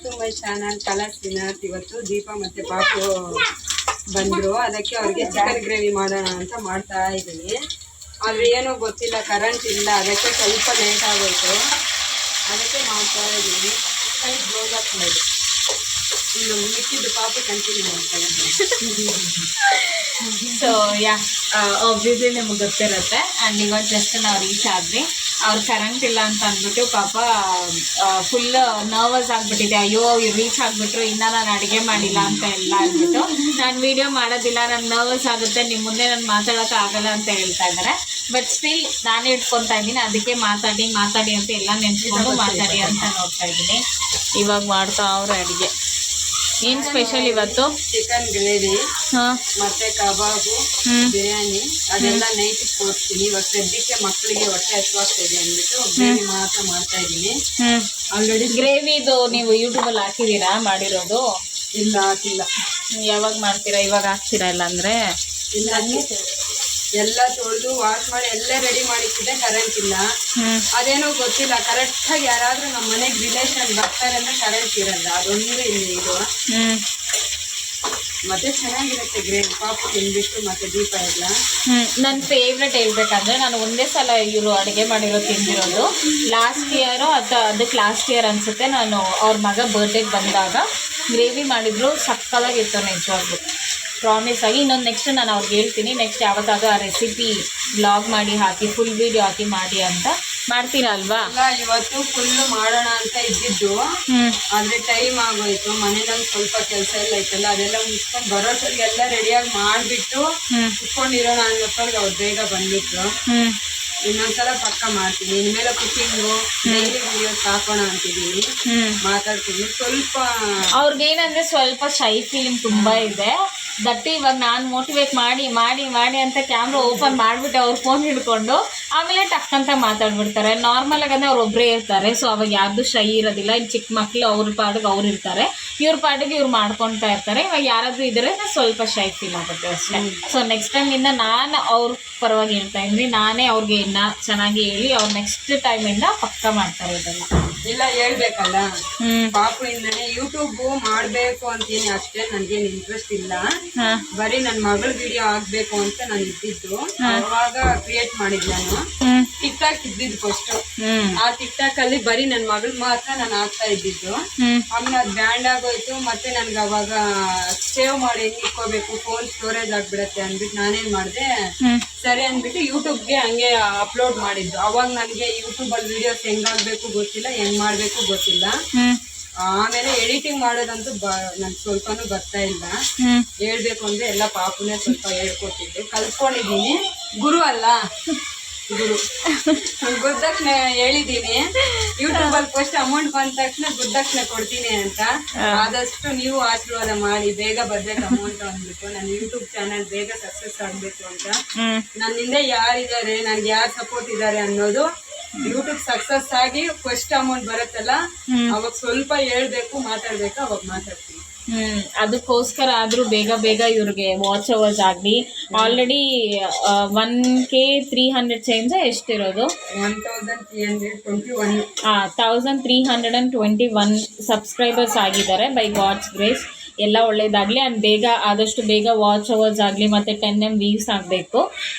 To my channel Colors winner. ಇವತ್ತು ದೀಪ ಮತ್ತೆ ಪಾಪು ಬಂದ್ರು, ಅದಕ್ಕೆ ಅವ್ರಿಗೆ ಚಿಕನ್ ಗ್ರೇವಿ ಮಾಡೋಣ ಅಂತ ಮಾಡ್ತಾ ಇದ್ದೀನಿ. ಆದ್ರೆ ಏನೋ ಗೊತ್ತಿಲ್ಲ, ಕರೆಂಟ್ ಇಲ್ಲ, ಅದಕ್ಕೆ ಸ್ವಲ್ಪ ಲೇಟ್ ಆಗೋಯ್ತು. ಅದಕ್ಕೆ ಮಾಡ್ತಾ ಇದ್ದೀನಿ. ಕೈ ಬ್ಲೌಸ್ ಹಾಕ್ಬೋದು, ಇನ್ನು ಮಿಕ್ಕಿದ್ದು ಪಾಪು ಕಂಟಿನ್ಯೂ ಮಾಡ್ತಾ ಇದ್ದೀನಿ. ಸೊ ಯಾ ಆಬ್ವಿಯಸ್ಲಿ ನಿಮ್ಗೆ ಗೊತ್ತಿರುತ್ತೆ. ಆ್ಯಂಡ್ ಇವಾಗ ಜಸ್ಟ್ ನಾವು ರೀಚ್ ಆದ್ವಿ. ಅವ್ರು ಕರೆಂಟ್ ಇಲ್ಲ ಅಂತ ಅಂದ್ಬಿಟ್ಟು ಪಾಪ ಫುಲ್ ನರ್ವಸ್ ಆಗಿಬಿಟ್ಟಿದೆ. ಅಯ್ಯೋ ಇವ್ರು ರೀಚ್ ಆಗಿಬಿಟ್ರು, ಇನ್ನೂ ನಾನು ಅಡುಗೆ ಮಾಡಿಲ್ಲ ಅಂತ ಎಲ್ಲ ಅಂದ್ಬಿಟ್ಟು ನಾನು ವೀಡಿಯೋ ಮಾಡೋದಿಲ್ಲ, ನಾನು ನರ್ವಸ್ ಆಗುತ್ತೆ, ನಿಮ್ಮ ಮುಂದೆ ನಾನು ಮಾತಾಡೋಕೆ ಆಗಲ್ಲ ಅಂತ ಹೇಳ್ತಾ ಇದ್ದಾರೆ. ಬಟ್ ಸ್ಟಿಲ್ ನಾನೇ ಇಟ್ಕೊತಾ ಇದ್ದೀನಿ. ಅದಕ್ಕೆ ಮಾತಾಡಿ ಅಂತ ಎಲ್ಲ ನೆನ್ಸ್ಕೊಂಡು ಮಾತಾಡಿ ಅಂತ ನೋಡ್ತಾ ಇದ್ದೀನಿ. ಇವಾಗ ಮಾಡ್ತಾ ಅವ್ರ ಅಡುಗೆ. ಏನು ಸ್ಪೆಷಲ್ ಇವತ್ತು? ಚಿಕನ್ ಗ್ರೇವಿ ಮತ್ತೆ ಕಬಾಬು, ಬಿರಿಯಾನಿ ಅದೆಲ್ಲ ನೈಟ್ ಕೊಡ್ತೀನಿ. ಇವಾಗ ಸದ್ಯಕ್ಕೆ ಮಕ್ಕಳಿಗೆ ಹೊಟ್ಟೆ ಹಸುವಾಗ್ತಾ ಇದೆ ಅಂದ್ಬಿಟ್ಟು ಗ್ರೇವಿ ಮಾತ್ರ ಮಾಡ್ತಾ ಇದ್ದೀನಿ. ಆಲ್ರೆಡಿ ಗ್ರೇವಿದು ನೀವು ಯೂಟ್ಯೂಬಲ್ಲಿ ಹಾಕಿದ್ದೀರಾ ಮಾಡಿರೋದು? ಇಲ್ಲ, ಹಾಕಿಲ್ಲ. ಯಾವಾಗ ಮಾಡ್ತೀರಾ? ಇವಾಗ ಹಾಕ್ತೀರಾ? ಇಲ್ಲ ಅಂದರೆ ಇಲ್ಲ, ಎಲ್ಲ ತೊಳೆದು ವಾಶ್ ಮಾಡಿ ಎಲ್ಲ ರೆಡಿ ಮಾಡಿಟ್ಟಿದ್ದೆ. ಕರೆಂಟ್ ಇಲ್ಲ, ಅದೇನೋ ಗೊತ್ತಿಲ್ಲ. ಕರೆಕ್ಟಾಗಿ ಯಾರಾದ್ರೂ ನಮ್ಮ ಮನೆಗೆ ರಿಲೇಷನ್ ಬರ್ತಾರೆ ಅಂದ್ರೆ ಕರೆಂಟ್ ಇರಲ್ಲ. ಅದೊಂದು ಇಲ್ಲಿ ಇದು. ಮತ್ತೆ ಚೆನ್ನಾಗಿರುತ್ತೆ ಗ್ರೇವಿ. ಪಾಪು ತಿಂದ್ಬಿಟ್ಟು ಮತ್ತೆ ದೀಪ ಎಲ್ಲ. ನನ್ನ ಫೇವ್ರೆಟ್ ಹೇಳ್ಬೇಕಂದ್ರೆ, ನಾನು ಒಂದೇ ಸಲ ಇವರು ಅಡುಗೆ ಮಾಡಿರೋ ತಿಂದಿರೋದು. ಲಾಸ್ಟ್ ಇಯರು ಅದಕ್ಕೆ ಲಾಸ್ಟ್ ಇಯರ್ ಅನಿಸುತ್ತೆ, ನಾನು ಅವ್ರ ಮಗ ಬರ್ಡೇಗೆ ಬಂದಾಗ ಗ್ರೇವಿ ಮಾಡಿದ್ರು. ಸಕ್ಕತ್ತಾಗಿತ್ತು ನಿಜವಾಗ್ಲೂ, ಪ್ರಾಮಿಸ್ ಆಗಿ. ಇನ್ನೊಂದು ನೆಕ್ಸ್ಟ್ ನಾನು ಅವ್ರಿಗೆ ಹೇಳ್ತೀನಿ, ನೆಕ್ಸ್ಟ್ ಯಾವತ್ತಾದ್ರೂ ಆ ರೆಸಿಪಿ ಬ್ಲಾಗ್ ಮಾಡಿ ಹಾಕಿ, ಫುಲ್ ವೀಡಿಯೋ ಹಾಕಿ ಮಾಡಿ ಅಂತ. ಮಾಡ್ತೀರಾ ಅಲ್ವಾ? ಇವತ್ತು ಫುಲ್ ಮಾಡೋಣ ಅಂತ ಇದ್ದಿದ್ದು, ಆದ್ರೆ ಟೈಮ್ ಆಗೋಯ್ತು. ಮನೇಲಿ ಸ್ವಲ್ಪ ಕೆಲಸ ಎಲ್ಲ ಐತಲ್ಲ, ಅದೆಲ್ಲ ಮುಗಿಸ್ಕೊಂಡು ಬರೋಷ್ಟಿಗೆ ಎಲ್ಲ ರೆಡಿಯಾಗಿ ಮಾಡಿಬಿಟ್ಟು ಕುತ್ಕೊಂಡಿರೋಣ ಅನ್ನೋಷ್ಟ್ರಲ್ಲಿ ಅವ್ರು ಬೇಗ ಬಂದ್ಬಿಟ್ರು. ಇನ್ನೊಂದ್ಸಲ ಪಕ್ಕ ಮಾಡ್ತೀನಿ. ಇನ್ಮೇಲೆ ಕುಕಿಂಗು ಡೈಲಿ ವಿಡಿಯೋಸ್ ಹಾಕೋಣ ಅಂತಿದ್ದೀನಿ, ಮಾತಾಡ್ತೀನಿ. ಸ್ವಲ್ಪ ಅವ್ರಿಗೇನಂದ್ರೆ ಸ್ವಲ್ಪ ಶೈ ಫೀಲಿಂಗ್ ತುಂಬಾ ಇದೆ. ದಟ್ಟಿ ಇವಾಗ ನಾನು ಮೋಟಿವೇಟ್ ಮಾಡಿ ಅಂತ ಕ್ಯಾಮ್ರಾ ಓಪನ್ ಮಾಡಿಬಿಟ್ಟು ಅವ್ರು ಫೋನ್ ಹಿಡ್ಕೊಂಡು ಆಮೇಲೆ ಟಕ್ ಅಂತ ಮಾತಾಡ್ಬಿಡ್ತಾರೆ. ನಾರ್ಮಲ್ ಆಗಂದ್ರೆ ಅವ್ರು ಒಬ್ಬರೇ ಇರ್ತಾರೆ. ಸೊ ಅವಾಗ ಯಾರ್ದು ಶೈ ಇರೋದಿಲ್ಲ. ಇನ್ನು ಚಿಕ್ಕ ಮಕ್ಕಳು ಅವ್ರ ಪಾಡಿಗೆ ಅವ್ರು ಇರ್ತಾರೆ, ಇವ್ರ ಪಾಡಿಗೆ ಇವ್ರು ಮಾಡ್ಕೊತಾ ಇರ್ತಾರೆ. ಇವಾಗ ಯಾರಾದರೂ ಇದ್ರೆ ಸ್ವಲ್ಪ ಶೈ ಫೀಲ್ ಆಗುತ್ತೆ ಅಷ್ಟೇ. ಸೊ ನೆಕ್ಸ್ಟ್ ಟೈಮಿಂದ ನಾನು ಅವ್ರ ಪರವಾಗಿ ಹೇಳ್ತಾ ಇದ್ದೀನಿ, ನಾನೇ ಅವ್ರಿಗೆ ಇನ್ನು ಚೆನ್ನಾಗಿ ಹೇಳಿ ಅವ್ರು ನೆಕ್ಸ್ಟ್ ಟೈಮಿಂದ ಪಕ್ಕ ಮಾಡ್ತಾರೆ ಇದೆಲ್ಲ. ಇಲ್ಲ, ಹೇಳ್ಬೇಕಲ್ಲ, ಪಾಪುಯಿಂದನೇ ಯೂಟ್ಯೂಬ್ ಮಾಡ್ಬೇಕು ಅಂತೀನಿ. ಅಷ್ಟೇ ನನ್ಗೇನು ಇಂಟ್ರೆಸ್ಟ್ ಇಲ್ಲ. ಬರೀ ನನ್ ಮಗಳ ವಿಡಿಯೋ ಆಗ್ಬೇಕು ಅಂತ ನಾನು ಇದ್ದಿದ್ದು. ಅವಾಗ ಕ್ರಿಯೇಟ್ ಮಾಡಿದ್ ನಾನು. ಟಿಕ್ ಟಾಕ್ ಇದ್ದಿದ್ದು ಫಸ್ಟ್. ಆ ಟಿಕ್ ಟಾಕ್ ಅಲ್ಲಿ ಬರೀ ನನ್ ಮಗಳ ಮಾತ್ರ ನಾನು ಆಗ್ತಾ ಇದ್ದಿದ್ದು. ಆಮೇಲೆ ಅದ್ ಬ್ಯಾಂಡ್ ಆಗೋಯ್ತು. ಮತ್ತೆ ನನ್ಗೆ ಅವಾಗ ಸೇವ್ ಮಾಡಿ ಹೆಂಗ್ ಇಟ್ಕೋಬೇಕು, ಫೋನ್ ಸ್ಟೋರೇಜ್ ಆಗ್ಬಿಡತ್ತೆ ಅಂದ್ಬಿಟ್ಟು ನಾನೇನ್ ಮಾಡಿದೆ, ಸರಿ ಅಂದ್ಬಿಟ್ಟು ಯೂಟ್ಯೂಬ್ಗೆ ಹಂಗೆ ಅಪ್ಲೋಡ್ ಮಾಡಿದ್ದು. ಅವಾಗ ನನಗೆ ಯೂಟ್ಯೂಬ್ ಅಲ್ಲಿ ವಿಡಿಯೋಸ್ ಹೆಂಗಾಗ್ಬೇಕು ಗೊತ್ತಿಲ್ಲ, ಹೆಂಗ್ ಮಾಡ್ಬೇಕು ಗೊತ್ತಿಲ್ಲ. ಆಮೇಲೆ ಎಡಿಟಿಂಗ್ ಮಾಡೋದಂತೂ ನನ್ ಸ್ವಲ್ಪನೂ ಬರ್ತಾ ಇಲ್ಲ. ಹೇಳ್ಬೇಕು ಅಂದ್ರೆ ಎಲ್ಲ ಪಾಪುನೇ ಸ್ವಲ್ಪ ಹೇಳ್ಕೊಟ್ಟಿದ್ದು, ಕಲ್ತ್ಕೊಂಡಿದ್ದೀನಿ. ಗುರು ಅಲ್ಲ, ಗುರು ಗುರುದಕ್ಷಿಣೆ ಹೇಳಿದ್ದೀನಿ. ಯೂಟ್ಯೂಬ್ ಅಲ್ಲಿ ಫಸ್ಟ್ ಅಮೌಂಟ್ ಬಂದ ತಕ್ಷಣ ಗುರುದಕ್ಷಿಣೆ ಕೊಡ್ತೀನಿ ಅಂತ. ಆದಷ್ಟು ನೀವು ಆಶೀರ್ವಾದ ಮಾಡಿ, ಬೇಗ ಬರ್ಬೇಕು ಅಮೌಂಟ್ ಅಂದ್ಬಿಟ್ಟು ನನ್ನ ಯೂಟ್ಯೂಬ್ ಚಾನಲ್ ಬೇಗ ಸಕ್ಸಸ್ ಆಗ್ಬೇಕು ಅಂತ. ನನ್ನಿಂದ ಯಾರಿದ್ದಾರೆ, ನನ್ಗೆ ಯಾರು ಸಪೋರ್ಟ್ ಇದ್ದಾರೆ ಅನ್ನೋದು ಯೂಟ್ಯೂಬ್ ಸಕ್ಸಸ್ ಆಗಿ ಫಸ್ಟ್ ಅಮೌಂಟ್ ಬರುತ್ತಲ್ಲ, ಅವಾಗ ಸ್ವಲ್ಪ ಹೇಳ್ಬೇಕು, ಮಾತಾಡ್ಬೇಕು, ಅವಾಗ ಮಾತಾಡ್ತೀನಿ. ಅದಕ್ಕೋಸ್ಕರ ಆದ್ರೂ ಬೇಗ ಇವ್ರಿಗೆ ವಾಚ್ ಅವರ್ಸ್ ಆಗಲಿ. ಆಲ್ರೆಡಿ 1K 300 ಚೇಂಜ್ ಎಷ್ಟಿರೋದು? 1321 ಸಬ್ಸ್ಕ್ರೈಬರ್ಸ್ ಆಗಿದ್ದಾರೆ ಬೈ ಗಾಡ್ಸ್ ಗ್ರೇಸ್. ಎಲ್ಲ ಒಳ್ಳೇದಾಗಲಿ. ಆ್ಯಂಡ್ ಆದಷ್ಟು ಬೇಗ ವಾಚ್ ಅವರ್ಸ್ ಆಗಲಿ ಮತ್ತು 10M ವ್ಯೂಸ್ ಆಗಬೇಕು.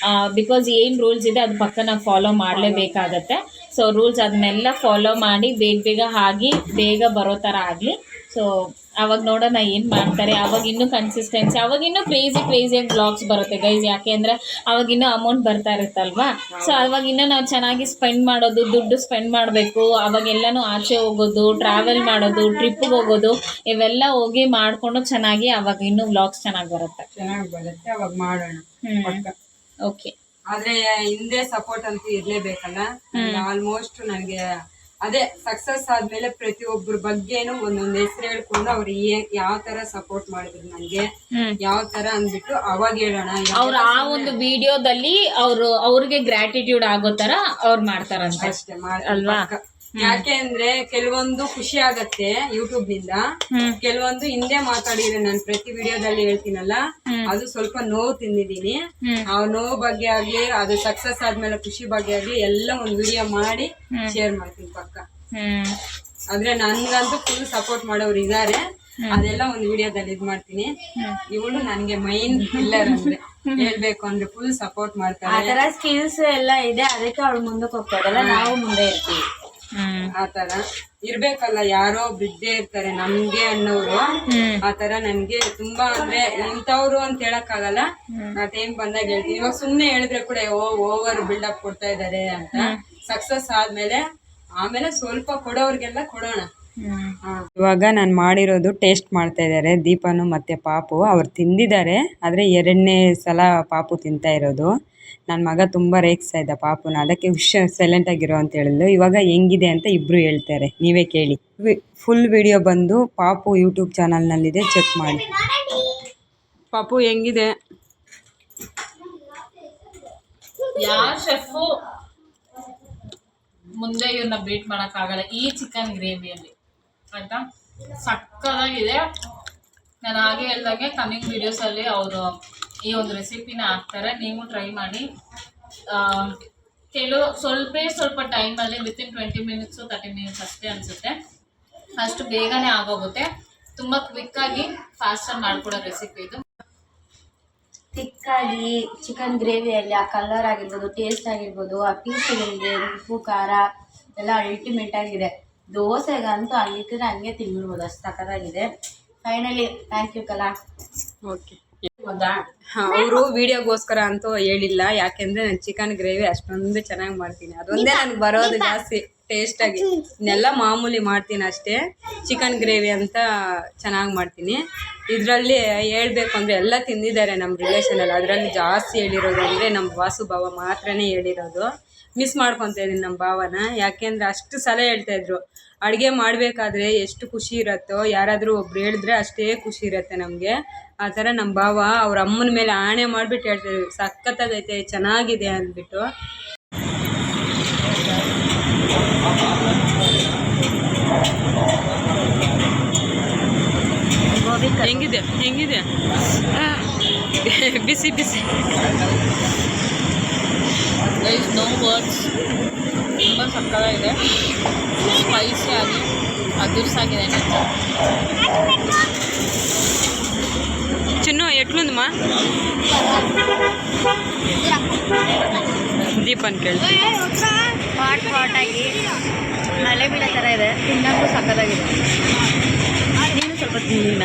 ಬಿಕಾಸ್ ಏನು ರೂಲ್ಸ್ ಇದೆ ಅದು ಪಕ್ಕ ನಾವು ಫಾಲೋ ಮಾಡಲೇಬೇಕಾಗತ್ತೆ. ಸೊ ರೂಲ್ಸ್ ಅದನ್ನೆಲ್ಲ ಫಾಲೋ ಮಾಡಿ ಬೇಗ ಆಗಿ ಬೇಗ ಬರೋ ಥರ ಆಗಲಿ. ಸೊ ಅವಾಗ ನೋಡೋಣ ಏನು ಮಾಡ್ತಾರೆ. ಅವಾಗ ಇನ್ನೂ ಕನ್ಸಿಸ್ಟೆನ್ಸಿ, ಅವಾಗ ಇನ್ನೂ ಕ್ರೇಜಿಯಾಗಿ ಬ್ಲಾಗ್ಸ್ ಬರುತ್ತೆ ಗೈಸ್. ಯಾಕೆ ಅಂದರೆ ಅವಾಗ ಇನ್ನೂ ಅಮೌಂಟ್ ಬರ್ತಾ ಇರುತ್ತಲ್ವಾ. ಸೊ ಅವಾಗ ಇನ್ನೂ ನಾವು ಚೆನ್ನಾಗಿ ಸ್ಪೆಂಡ್ ಮಾಡೋದು, ದುಡ್ಡು ಸ್ಪೆಂಡ್ ಮಾಡಬೇಕು. ಅವಾಗೆಲ್ಲನೂ ಆಚೆ ಹೋಗೋದು, ಟ್ರಾವೆಲ್ ಮಾಡೋದು, ಟ್ರಿಪ್ಪಿಗೆ ಹೋಗೋದು, ಇವೆಲ್ಲ ಹೋಗಿ ಮಾಡಿಕೊಂಡು ಚೆನ್ನಾಗಿ ಅವಾಗ ಇನ್ನೂ ವ್ಲಾಗ್ಸ್ ಚೆನ್ನಾಗಿ ಬರುತ್ತೆ. ಅವಾಗ ಮಾಡೋಣ. ಓಕೆ. ಆದ್ರೆ ಹಿಂದೆ ಸಪೋರ್ಟ್ ಅಂತೂ ಇರ್ಲೇಬೇಕಲ್ಲ. ಆಲ್ಮೋಸ್ಟ್ ನನಗೆ ಅದೇ ಸಕ್ಸಸ್ ಆದ್ಮೇಲೆ ಪ್ರತಿಯೊಬ್ಬರ ಬಗ್ಗೆನು ಒಂದೊಂದು ಹೆಸರು ಹೇಳ್ಕೊಂಡು ಅವ್ರು ಯಾವ ತರ ಸಪೋರ್ಟ್ ಮಾಡಿದ್ರು, ನನ್ಗೆ ಯಾವ ತರ ಅಂದ್ಬಿಟ್ಟು ಅವಾಗ ಹೇಳೋಣ. ಅವ್ರು ಆ ಒಂದು ವಿಡಿಯೋದಲ್ಲಿ ಅವ್ರಿಗೆ ಗ್ರಾಟಿಟ್ಯೂಡ್ ಆಗೋ ತರ ಅವ್ರು ಮಾಡ್ತಾರಂತೆ ಅಷ್ಟೇ ಅಲ್ವಾ. ಯಾಕೆ ಅಂದ್ರೆ ಕೆಲವೊಂದು ಖುಷಿ ಆಗತ್ತೆ ಯೂಟ್ಯೂಬ್ ನಿಂದ, ಕೆಲವೊಂದು ಹಿಂದೆ ಮಾತಾಡಿದ್ರೆ ನಾನು ಪ್ರತಿ ವಿಡಿಯೋದಲ್ಲಿ ಹೇಳ್ತೀನಲ್ಲ, ಅದು ಸ್ವಲ್ಪ ನೋವು ತಿಂದಿದ್ದೀನಿ. ಆ ನೋವು ಬಗ್ಗೆ ಆಗ್ಲಿ, ಅದು ಸಕ್ಸಸ್ ಆದ್ಮೇಲೆ ಖುಷಿ ಬಗ್ಗೆ ಆಗ್ಲಿ ಎಲ್ಲ ಒಂದು ವಿಡಿಯೋ ಮಾಡಿ ಶೇರ್ ಮಾಡ್ತೀನಿ ಪಕ್ಕ. ಆದ್ರೆ ನನ್ಗಂತೂ ಫುಲ್ ಸಪೋರ್ಟ್ ಮಾಡೋರು ಇದಾರೆ. ಅದೆಲ್ಲ ಒಂದು ವಿಡಿಯೋದಲ್ಲಿ ಇದ್ ಮಾಡ್ತೀನಿ. ಇವಳು ನನ್ಗೆ ಮೈನ್ ಪಿಲ್ಲರ್ ಅಂದ್ರೆ ಹೇಳ್ಬೇಕು ಅಂದ್ರೆ ಫುಲ್ ಸಪೋರ್ಟ್ ಮಾಡ್ತಾರೆ. ಆತರ ಸ್ಕಿಲ್ಸ್ ಎಲ್ಲ ಇದೆ, ಅದಕ್ಕೆ ಅವಳು ಮುಂದಕ್ಕೆ ಹೋಗ್ತಾರಲ್ಲ, ನಾವು ಮುಂದೆ ಇರ್ತೀವಿ. ಆತರ ಇರ್ಬೇಕಲ್ಲ, ಯಾರೋ ಬಿದ್ದೇ ಇರ್ತಾರೆ ನಮ್ಗೆ ಅನ್ನೋರು. ಆತರ ನನ್ಗೆ ತುಂಬಾ ಅಂದ್ರೆ ಇಂಥವ್ರು ಅಂತ ಹೇಳಕ್ ಆಗಲ್ಲ, ಆ ಟೈಮ್ ಬಂದಾಗ ಹೇಳ್ತೀನಿ. ಇವಾಗ ಸುಮ್ನೆ ಹೇಳಿದ್ರೆ ಕೂಡ ಓವರ್ ಬಿಲ್ಡಪ್ ಕೊಡ್ತಾ ಇದಾರೆ ಅಂತ. ಸಕ್ಸಸ್ ಆದ್ಮೇಲೆ ಆಮೇಲೆ ಸ್ವಲ್ಪ ಕೊಡೋರ್ಗೆಲ್ಲ ಕೊಡೋಣ. ಇವಾಗ ನಾನು ಮಾಡಿರೋದು ಟೇಸ್ಟ್ ಮಾಡ್ತಾ ಇದ್ದಾರೆ ದೀಪನು ಮತ್ತೆ ಪಾಪು. ಅವ್ರು ತಿಂದಿದ್ದಾರೆ, ಆದ್ರೆ 2ನೇ ಸಲ ಪಾಪು ತಿಂತಾ ಇರೋದು. ನನ್ನ ಮಗ ತುಂಬಾ ರೇಗಿಸ್ತಾ ಇದ್ದ ಪಾಪುನ, ಅದಕ್ಕೆ ಸೈಲೆಂಟ್ ಆಗಿರೋ ಅಂತ ಹೇಳಿದ್ಲು. ಇವಾಗ ಹೆಂಗಿದೆ ಅಂತ ಇಬ್ರು ಹೇಳ್ತಾರೆ, ನೀವೇ ಕೇಳಿ. ಫುಲ್ ವಿಡಿಯೋ ಬಂದು ಪಾಪು ಯೂಟ್ಯೂಬ್ ಚಾನಲ್ನಲ್ಲಿದೆ, ಚೆಕ್ ಮಾಡಿ. ಪಾಪು ಹೆಂಗಿದೆ? ಯಾರ್ ಶೆಫು ಮುಂದೆ ಇವ್ರನ್ನ ಬೀಟ್ ಮಾಡೋಕ್ಕಾಗಲ್ಲ ಈ ಚಿಕನ್ ಗ್ರೇವಿಯಲ್ಲಿ ಆಯ್ತಾ. ಸಕ್ಕತ್ತಾಗಿದೆ. ನಾನು ಹಾಗೆ ಹೇಳ್ದಾಗೆ ಕಮಿಂಗ್ ವಿಡಿಯೋಸಲ್ಲಿ ಅವರು ಈ ಒಂದು ರೆಸಿಪಿನ ಹಾಕ್ತಾರೆ, ನೀವು ಟ್ರೈ ಮಾಡಿ. ಸ್ವಲ್ಪ ಟೈಮಲ್ಲಿ ವಿತಿನ್ 20 ಮಿನಿಟ್ಸು 30 ಮಿನಿಟ್ಸ್ ಅಷ್ಟೇ ಅನಿಸುತ್ತೆ, ಅಷ್ಟು ಬೇಗನೆ ಆಗೋಗುತ್ತೆ. ತುಂಬ ಕ್ವಿಕ್ಕಾಗಿ ಫಾಸ್ಟಾಗಿ ಮಾಡ್ಕೊಡೋ ರೆಸಿಪಿ ಇದು. ತಿಕ್ಕಾಗಿ ಚಿಕನ್ ಗ್ರೇವಿಯಲ್ಲಿ ಆ ಕಲರ್ ಆಗಿರ್ಬೋದು, ಟೇಸ್ಟ್ ಆಗಿರ್ಬೋದು, ಆ ಪೀಸ್ಗಳಿಗೆ ಉಪ್ಪು ಖಾರ ಎಲ್ಲ ಅಲ್ಟಿಮೇಟ್ ಆಗಿದೆ. ದೋಸೆಗಂತೂ ಅಲ್ಲಿದ್ರೆ ಹಂಗೆ ತಿನ್ಬಿಡ್ಬೋದು, ಅಷ್ಟು ಸಕ್ಕತ್ತಾಗಿದೆ. ಫೈನಲಿ ಥ್ಯಾಂಕ್ ಯು ಕಲಾ. ಓಕೆ, ಅವರು ವಿಡಿಯೋಗೋಸ್ಕರ ಅಂತೂ ಹೇಳಿಲ್ಲ, ಯಾಕೆಂದ್ರೆ ನಾನು ಚಿಕನ್ ಗ್ರೇವಿ ಅಷ್ಟೊಂದು ಚೆನ್ನಾಗಿ ಮಾಡ್ತೀನಿ. ಅದೊಂದೇ ನನಗೆ ಬರೋದು ಜಾಸ್ತಿ ಟೇಸ್ಟಾಗಿ. ಇನ್ನೆಲ್ಲ ಮಾಮೂಲಿ ಮಾಡ್ತೀನಿ ಅಷ್ಟೇ, ಚಿಕನ್ ಗ್ರೇವಿ ಅಂತ ಚೆನ್ನಾಗಿ ಮಾಡ್ತೀನಿ. ಇದರಲ್ಲಿ ಹೇಳ್ಬೇಕು ಅಂದರೆ ಎಲ್ಲ ತಿಂದಿದ್ದಾರೆ ನಮ್ಮ ರಿಲೇಷನಲ್ಲಿ. ಅದರಲ್ಲಿ ಜಾಸ್ತಿ ಹೇಳಿರೋದು ಅಂದರೆ ನಮ್ಮ ವಾಸು ಭಾವ ಮಾತ್ರನೇ ಹೇಳಿರೋದು. ಮಿಸ್ ಮಾಡ್ಕೊತಾ ಇದ್ದೀನಿ ನಮ್ಮ ಭಾವನ, ಯಾಕೆಂದರೆ ಅಷ್ಟು ಸಲ ಹೇಳ್ತಾಯಿದ್ರು ಅಡುಗೆ ಮಾಡಬೇಕಾದ್ರೆ ಎಷ್ಟು ಖುಷಿ ಇರುತ್ತೋ, ಯಾರಾದರೂ ಒಬ್ರು ಹೇಳಿದ್ರೆ ಅಷ್ಟೇ ಖುಷಿ ಇರುತ್ತೆ ನಮಗೆ. ಆ ಥರ ನಮ್ಮ ಭಾವ ಅವ್ರ ಅಮ್ಮನ ಮೇಲೆ ಆಣೆ ಮಾಡಿಬಿಟ್ಟು ಹೇಳ್ತಾಯಿದ್ರು, ಸಖತ್ತಾಗೈತೆ, ಚೆನ್ನಾಗಿದೆ ಅಂದ್ಬಿಟ್ಟು. ಹೆಂಗಿದೆ ಹೆಂಗಿದೆ ಬಿಸಿ ಬಿಸಿ. ನೋ ವರ್ಡ್ಸ್, ತುಂಬ ಸಕ್ಕತ್ತಾಗಿದೆ, ಸ್ಪೈಸಿ ಆಗಿ ಅದುರ್ಸಾಗಿದೆ. ಚಿನ್ನು ಎಟ್ಲುಂದಮ್ಮ ದೀಪನ್ ಕೇಳಿ. ಹಾಟಾಗಿ ಮಳೆ ಬೀಳೋ ಥರ ಇದೆ, ತಿನ್ನೋಕ್ಕೂ ಸಕ್ಕತ್ತಾಗಿದೆ. ನೀನು ಸ್ವಲ್ಪ ತಿನ್ನ.